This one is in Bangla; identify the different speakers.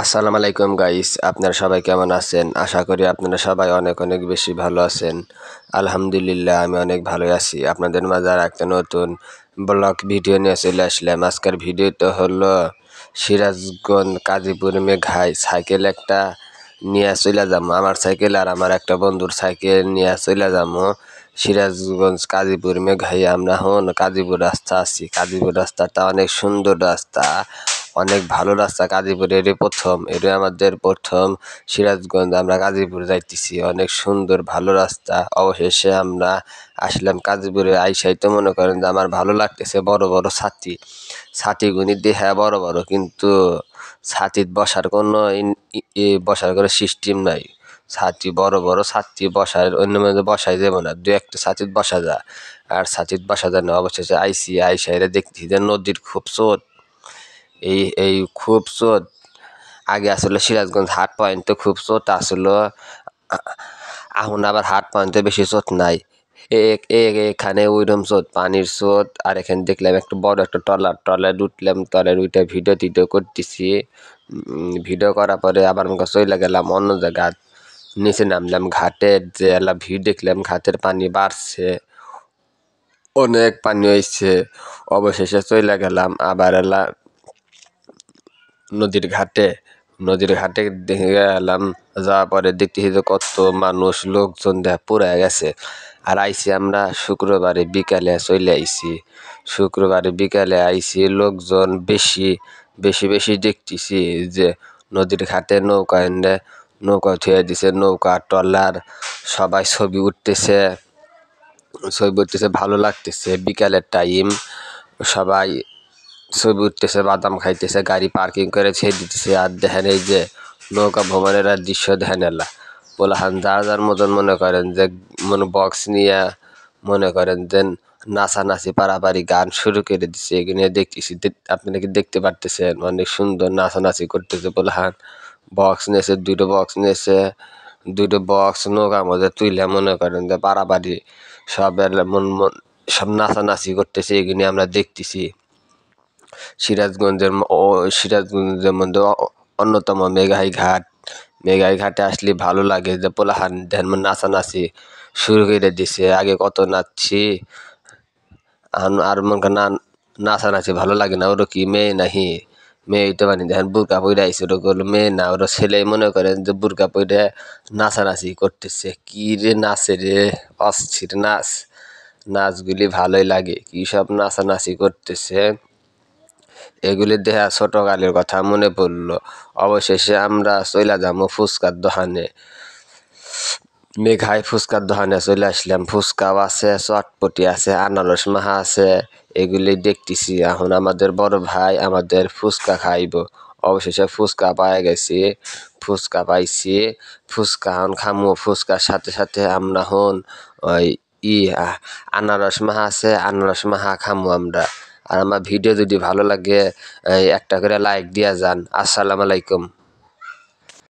Speaker 1: আসসালামু আলাইকুম গাইস, আপনারা সবাই কেমন আছেন? আশা করি আপনারা সবাই অনেক অনেক বেশি ভালো আছেন। আলহামদুলিল্লাহ আমি অনেক ভালোই আছি। আপনাদের মাঝে আর একটা নতুন ব্লগ ভিডিও নিয়ে চলে আসলাম। আজকের ভিডিওটা হলো সিরাজগঞ্জ কাজীপুর মেঘায় সাইকেল একটা নিয়ে চলে যাবো। আমার সাইকেল আর আমার একটা বন্ধুর সাইকেল নিয়ে চলে যাবো সিরাজগঞ্জ কাজীপুর মেঘায়। আমরা কাজীপুর রাস্তা আছি। কাজীপুর রাস্তাটা অনেক সুন্দর রাস্তা, অনেক ভালো রাস্তা। কাজীপুরের এটা আমাদের প্রথম সিরাজগঞ্জ আমরা গাজীপুর যাইতেছি। অনেক সুন্দর ভালো রাস্তা। অবশেষে আমরা আসলাম কাজীপুরে। আইসাই তো মনে করেন যে আমার ভালো লাগতেছে। বড় বড় ছাতিগুনি দেহা বড় বড়, কিন্তু ছাতিত বসার কোনো সিস্টেম নাই। ছাতি বড় বড় ছাতি বসার অন্য মধ্যে বসাই যাবো না, দু একটা ছাতিত বসা যায়, আর ছাতিত বসা যায় না। অবশেষে আইসাইরে দেখছি যে নদীর খুব স্রোত। এই খুব স্রোত। আগে আসলে সিরাজগঞ্জ হাট পয়েন্টে খুব স্রোত আসলো, এখন আবার হাট পয়েন্টে বেশি স্রোত নাই। এখানে ওইরকম স্রোত, পানির স্রোত। আর এখানে দেখলাম একটা বড় একটা ট্রলার উঠলাম, ট্রলার উঠে ভিডিও টিডিও করতেছি। ভিডিও করার পরে আবার আমাকে চলে গেলাম অন্য জায়গা, নিচে নামলাম ঘাটের যে এলা ভিউ দেখলাম। ঘাটের পানি বাড়ছে, অনেক পানি হয়েছে। অবশেষে চলে গেলাম আবার এলা নদীর ঘাটে দেখে গেলাম। যাওয়ার পরে দেখতেছি যে কত মানুষ, লোকজন দেখ পুরা গেছে। আর আইসি আমরা শুক্রবারে বিকালে চলে আইসি। শুক্রবারে বিকালে আইসি, লোকজন বেশি বেশি দেখতেছি যে নদীর ঘাটে নৌকা থুয়ে দিছে, নৌকা ট্রলার সবাই ছবি উঠতেছে। ভালো লাগতেছে। বিকালের টাইম, সবাই ছবি উঠতেছে, বাদাম খাইতেছে, গাড়ি পার্কিং করে ছেড়ে দিতেছে। আর দেখেন এই যে নৌকা ভ্রমণের আর দৃশ্য দেখেন এলা পোলাহান যার মতন মনে করেন যে বক্স নিয়ে মনে করেন যে নাচানাচি পারাপারি গান শুরু করে দিচ্ছে। এখানে দেখতেছি, আপনি কি দেখতে পারতেছেন? অনেক সুন্দর নাচানাচি করতেছে পোলাহান। দুটো বক্স নৌকার মধ্যে তুইলে মনে করেন যে পারাপারি সব নাচানাচি করতেছে। এগুলি আমরা দেখতেছি। সিরাজগঞ্জের মধ্যে অন্যতম মেঘাই ঘাটে আসলে ভালো লাগে যে পোলাহান দেন নাচানাচি শুরু করে দিছে। আগে কত নাচছি, আর মনে নাচানাচি ভালো লাগে না। ওরা কি মেয়ে নাহি? মেয়ে তো মানে দেখেন বুরকা পইরা আইসে, ওরা করলো মেয়ে না, ওরা ছেলে। মনে করেন যে বুরকা পইরা নাচানাচি করতেছে। কি রে নাচে রে, অস্থির নাচগুলি ভালোই লাগে। কি সব নাচানাচি করতেছে, এগুলি দেখা ছোটকালের কথা মনে পড়লো। অবশেষে আমরা চইলা যাবো ফুচকার দোকানে। মেঘায় ফুচকার দোকানে চলে আসলাম। ফুচকাও আছে, চটপটি আছে, আনারস মাহা আছে। এগুলি দেখতেছি। এখন আমাদের বড় ভাই আমাদের ফুচকা খাইব। অবশেষে ফুচকা পাইছি। ফুচকা এখন খামু। ফুচকার সাথে সাথে আমরা ওই আনারস মাহা আছে, আনারস মাহা খামু আমরা। আর আমার ভিডিও যদি ভালো লাগে একটা করে লাইক দিয়া যান। আসসালামু আলাইকুম।